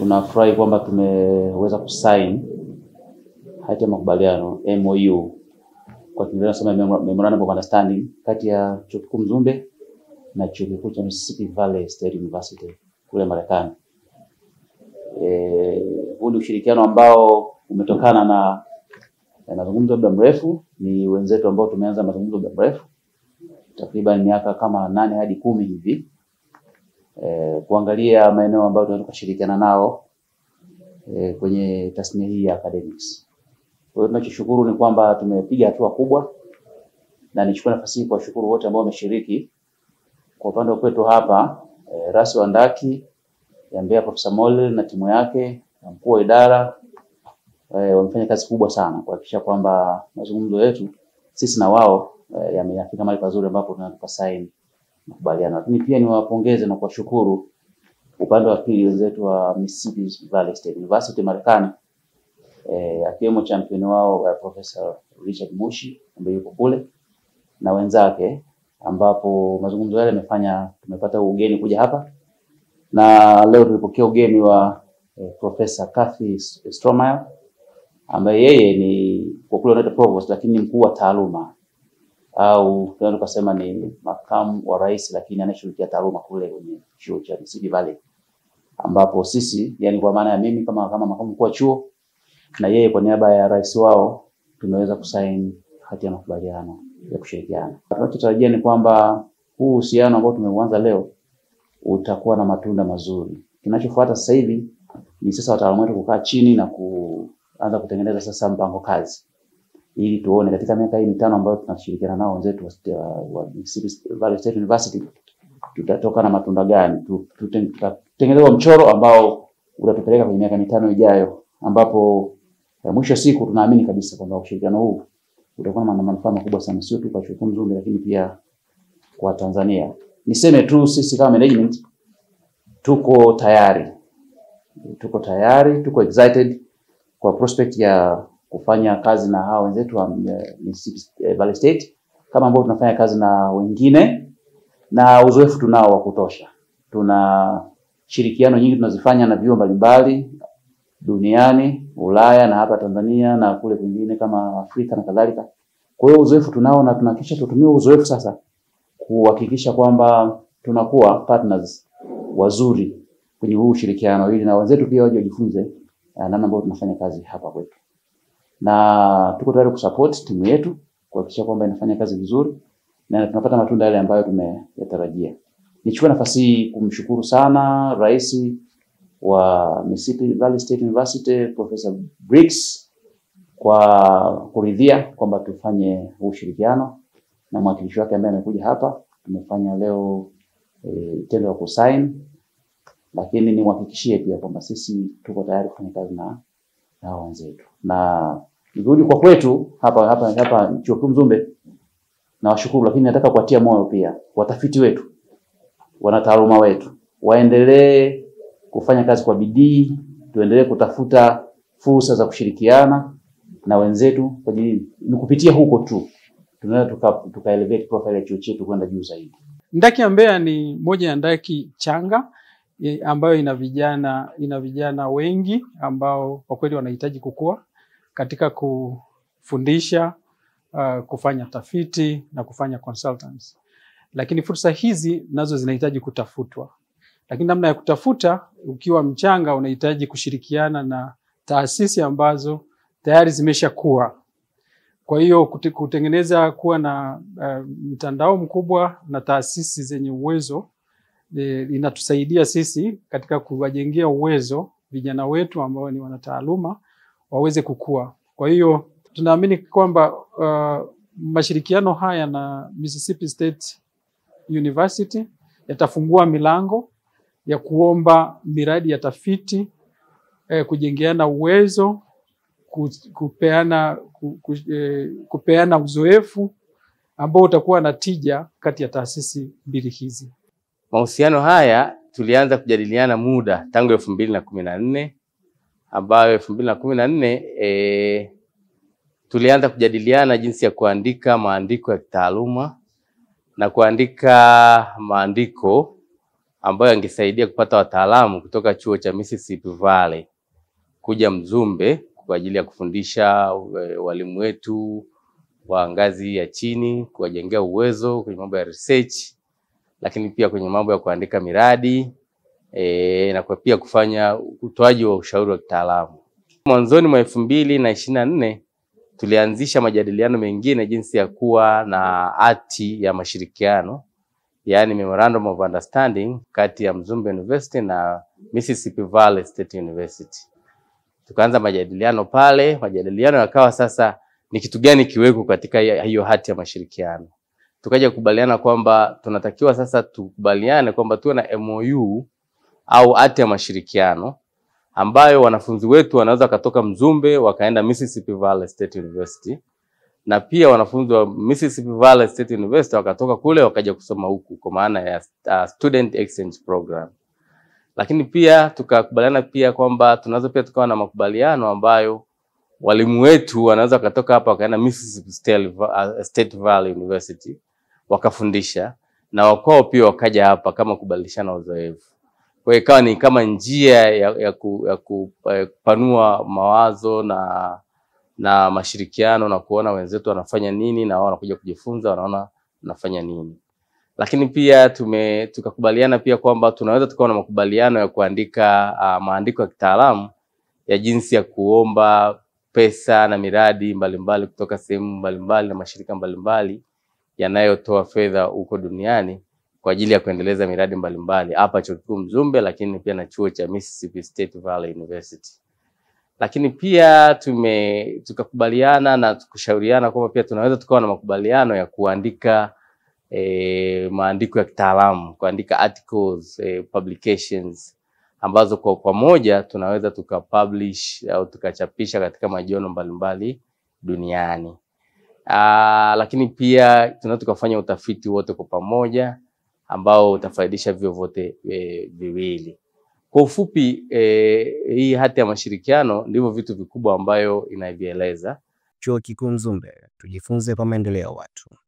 Tunafurahi kwamba tumeweza kusign hati ya makubaliano MOU kwa Kiingereza nasema Memorandum of Understanding kati ya Chuo Kikuu Mzumbe na Chuo Kikuu cha Mississippi Valley State University kule Marekani. Huu ni ushirikiano ambao umetokana na mazungumzo muda mrefu. Ni wenzetu ambao tumeanza mazungumzo muda mrefu, takriban miaka kama 8 hadi 10 hivi, kuangalia maeneo ambayo tunaweza kushirikiana nao kwenye tasnia hii ya academics. Kwa hiyo tunachoshukuru ni kwamba tumepiga hatua kubwa, na nichukue nafasi hii kuwashukuru wote ambao wameshiriki. Kwa upande wetu hapa, Rasi Wandaki ya Mbeya, Professor Mollel na timu yake na mkuu wa idara wamefanya kazi kubwa sana kuhakikisha kwamba mazungumzo yetu sisi na wao yamefika mahali pazuri ambapo tunaweza sign makubaliano. Lakini pia niwapongeze na kuwashukuru upande wa pili wenzetu wa Mississippi Valley State University Marekani, akiwemo champion wao Professor Richard Mushi ambaye yuko kule na wenzake, ambapo mazungumzo yale yamefanya tumepata ugeni kuja hapa, na leo tulipokea ugeni wa Professor Kathy Stromeyer ambaye yeye ni kwa kule anaitwa provost lakini mkuu wa taaluma, au tunaweza kusema ni makamu wa rais lakini anashirikia taaluma kule kwenye chuo cha Mississippi Valley, ambapo sisi yani kwa maana ya mimi kama makamu mkuu wa chuo na yeye kwa niaba ya rais wao tumeweza kusaini hati ya makubaliano ya kushirikiana. Tunachotarajia ni kwamba huu uhusiano ambao tumeuanza leo utakuwa na matunda mazuri. Kinachofuata sasa hivi ni sasa wataalamu wetu kukaa chini na kuanza kutengeneza sasa mpango kazi, ili tuone katika miaka hii 5 ambayo tunashirikiana nao wenzetu wa Mississippi Valley State University tutatoka na matunda gani. Tutengeneza mchoro ambao utatupeleka kwenye miaka 5 ijayo, ambapo mwisho siku tunaamini kabisa kwamba ushirikiano huu utakuwa na manufaa makubwa sana, sio tu kwa Chuo Kikuu Mzumbe lakini pia kwa Tanzania. Niseme tu sisi kama management tuko tayari, tuko excited kwa prospect ya kufanya kazi na hao wenzetu wa Mississippi Valley State kama ambao tunafanya kazi na wengine, na uzoefu tunao wa kutosha. Tuna shirikiano nyingi tunazifanya na vyuo mbalimbali duniani, Ulaya na hapa Tanzania na kule kwingine kama Afrika na kadhalika. Kwa hiyo uzoefu tunao na tunahakikisha tutumie uzoefu sasa kuhakikisha kwamba tunakuwa partners wazuri kwenye huu ushirikiano, ili na wenzetu pia waje wajifunze namna ambayo tunafanya kazi hapa kwetu. Na tuko tayari kusupport timu yetu kuhakikisha kwamba inafanya kazi vizuri na tunapata matunda yale ambayo tumeyatarajia. Nichukue nafasi hii kumshukuru sana Rais wa Mississippi Valley State University Professor Briggs kwa kuridhia kwamba tufanye ushirikiano, na mwakilishi wake ambaye amekuja hapa. Tumefanya leo tendo la kusign, lakini nimhakikishie pia kwamba sisi tuko tayari kufanya kazi na wenzetu. Na nirudi kwa kwetu hapa Chuo Kikuu Mzumbe, na washukuru, lakini nataka kuatia moyo pia watafiti wetu, wanataaluma wetu, waendelee kufanya kazi kwa bidii, tuendelee kutafuta fursa za kushirikiana na wenzetu kwa ajili ni kupitia huko tu tunaweza tuka elevate profile ya chuo chetu kwenda juu zaidi. Ndaki ya Mbeya ni moja ya ndaki changa ambayo ina vijana wengi ambao kwa kweli wanahitaji kukua katika kufundisha, kufanya tafiti na kufanya consultants. Lakini fursa hizi nazo zinahitaji kutafutwa. Lakini namna ya kutafuta, ukiwa mchanga unahitaji kushirikiana na taasisi ambazo tayari zimeshakuwa. Kwa hiyo kutengeneza kuwa na mtandao mkubwa na taasisi zenye uwezo inatusaidia sisi katika kuwajengea uwezo vijana wetu ambao ni wanataaluma waweze kukua. Kwa hiyo tunaamini kwamba mashirikiano haya na Mississippi State University yatafungua milango ya kuomba miradi ya tafiti, kujengeana uwezo, kupeana uzoefu ambao utakuwa na tija kati ya taasisi mbili hizi. Mahusiano haya tulianza kujadiliana muda tangu 2014, ambayo 2014 tulianza kujadiliana jinsi ya kuandika maandiko ya kitaaluma na kuandika maandiko ambayo angesaidia kupata wataalamu kutoka chuo cha Mississippi Valley kuja Mzumbe kwa ajili ya kufundisha walimu wetu wa ngazi ya chini, kuwajengea uwezo kwenye mambo ya research, lakini pia kwenye mambo ya kuandika miradi na kwa pia kufanya utoaji wa ushauri wa kitaalamu. Mwanzoni mwa 2024 tulianzisha majadiliano mengine jinsi ya kuwa na hati ya mashirikiano, yani Memorandum of Understanding kati ya Mzumbe University na Mississippi Valley State University. Tukaanza majadiliano pale, majadiliano yakawa sasa ni kitu gani kiweko katika hiyo hati ya mashirikiano. Tukaja kukubaliana kwamba tunatakiwa sasa tukubaliane kwamba tuwe na MOU au hati ya mashirikiano ambayo wanafunzi wetu wanaweza kutoka Mzumbe wakaenda Mississippi Valley State University, na pia wanafunzi wa Mississippi Valley State University wakatoka kule wakaja kusoma huku kwa maana ya student exchange program. Lakini pia tukakubaliana pia kwamba tunaweza pia tukawa na makubaliano ambayo walimu wetu wanaweza kutoka hapa wakaenda Mississippi State Valley University wakafundisha, na wakao pia wakaja hapa kama kubadilishana uzoefu. Kwa hiyo ikawa ni kama njia ya kupanua mawazo na mashirikiano na kuona wenzetu wanafanya nini na wao wanakuja kujifunza wanaona wanafanya nini. Lakini pia tukakubaliana pia kwamba tunaweza tukawa na makubaliano ya kuandika maandiko ya kitaalamu ya jinsi ya kuomba pesa na miradi mbalimbali kutoka sehemu mbalimbali na mashirika mbalimbali yanayotoa fedha huko duniani kwa ajili ya kuendeleza miradi mbalimbali hapa Chuo Kikuu Mzumbe, lakini pia na chuo cha Mississippi State Valley University. Lakini pia tukakubaliana na kushauriana kwamba pia tunaweza tukawa na makubaliano ya kuandika maandiko ya kitaalamu, kuandika articles, publications ambazo kwa pamoja tunaweza tukapublish au tukachapisha katika majono mbalimbali duniani. Lakini pia tunaweza tukafanya utafiti wote kwa pamoja ambao utafaidisha vyuo vyote viwili. Kwa ufupi, hii hati ya mashirikiano ndivyo vitu vikubwa ambayo inavieleza. Chuo Kikuu Mzumbe, tujifunze kwa maendeleo ya watu.